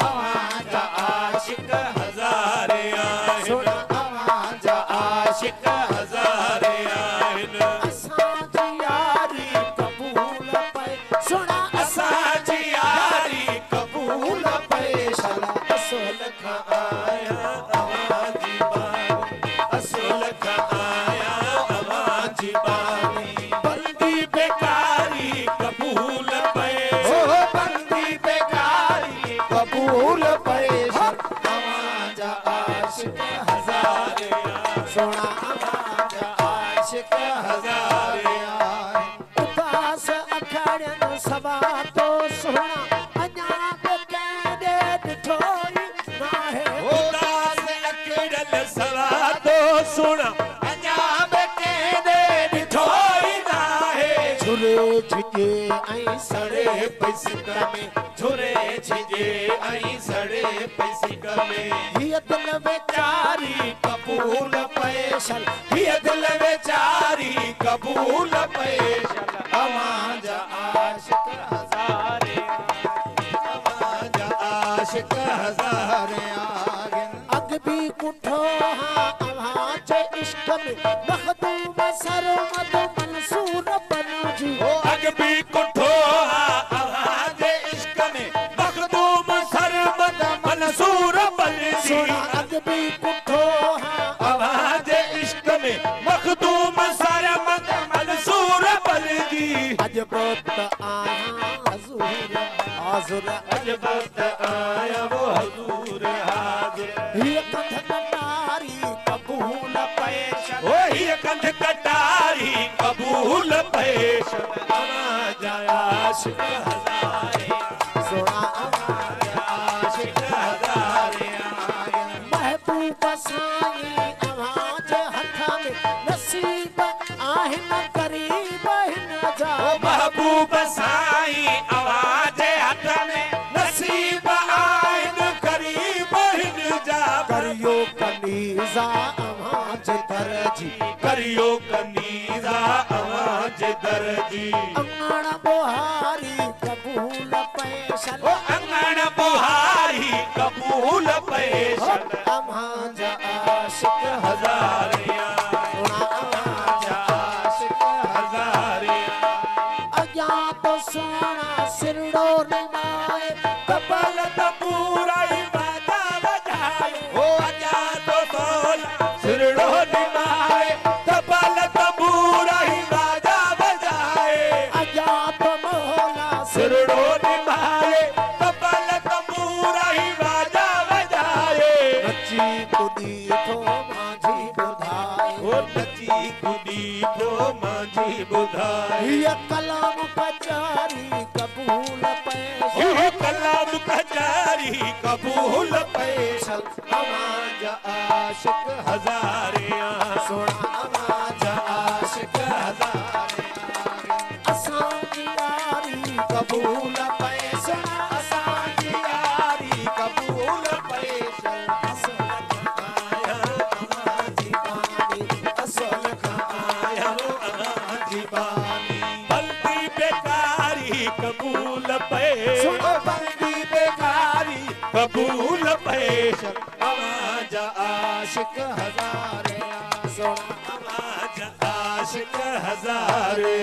अवांजा आशिक हज़ारे आहिनि अवांजा आशिक हज़ारे आहिनि असांजी यारी कबूल पए सुना असांजी यारी क़बूल पए असूल खां आया अवांजी बानी असूल खां आया अवांजी बानी बंदी बेकारी क़बूल पए बंदी बेकारी क़बूल पए अवांजा आशिक हज़ारे सुना अवांजा आशिक हज़ारे उदास अखाड़ियनि सवा तो सुना अञा बि कंहिं ॾिठो ई नाहे उदास अखड़ल सवा तो सुन अञा बि कंहिं ॾिठो ई नाहे झुरे झिॼे ऐं सड़े पिसिक में झुरे झिॼे ऐं सड़े पिसिक में हीअ दिल वेचारी क़बूल पए हीअ दिल वेचारी क़बूल पए अवांजा आशिक हज़ारे अवांजा आशिक हज़ारे अॻ बि कुठो हा अव्हां जे इश्क में मखदूम सरमद मंसूर बनजी अॻ बि कुठो हा अव्हां जे इश्क में मखदूम सरमद मंसूर बनजी सुना अॻ बि कुठो हा अव्हां जे इश्क में मखदूम सरमद मंसूर बनजी अॼु बि त आहियां हज़ूर हाज़ुर अजब त आया वो हजूर हाज़िर हीअ कंध कटारी कबूल पेश ओ हीअ कंध कटारी क़बूल पेश अवांजा आशिक हज़ारे सुना अवांजा आशिक हज़ारे महबूब साईं अव्हां जे हथ में नसीब आहिनि ग़रीब हिन जा महबूब साईं अवां जे हथ में नसीब आहिनि ग़रीब हिन जा करियो कनीज़ा अव्हां जे दर जी करियो कनीज़ा अवां जे दर जी अंगण बुहारी कबूल पेश ओ अंगण बुहारी क़बूल पेश अव्हां जा आशिक हज़ारे अव्हां आशिक हज़ारे अॻियां तो सोना सिरड़ो निमाए कबल त पूरा ई बाजा वजाए ओ अजा तो सोना सिरड़ो निमाए कबल त पूरा ई बाजा वजाए अॻियां तो मोहला सिरड़ो निमाए कबल त पूरा ई बाजा वजाए नची कुदी थो माझी ॿुधाए ओ नची कुदी तो मांझी ॿुधाए हीअ कलाम कचारी कबूल पेश ये कलाम कचारी क़बूल पेश अवांजा आशिक हज़ारे सुना अवांजा आशिक हज़ारे असांजी यारी क़बूल पेश असांजी यारी क़बूल पेश असल खां आया अवांजी बानी असल खां आया अवांजी बानी बंदी बेकारी क़बूल पेश सुनो बंदी बेकारी क़बूल पेश अवांजा आशिक हज़ारे सुना अवांजा आशिक हज़ारे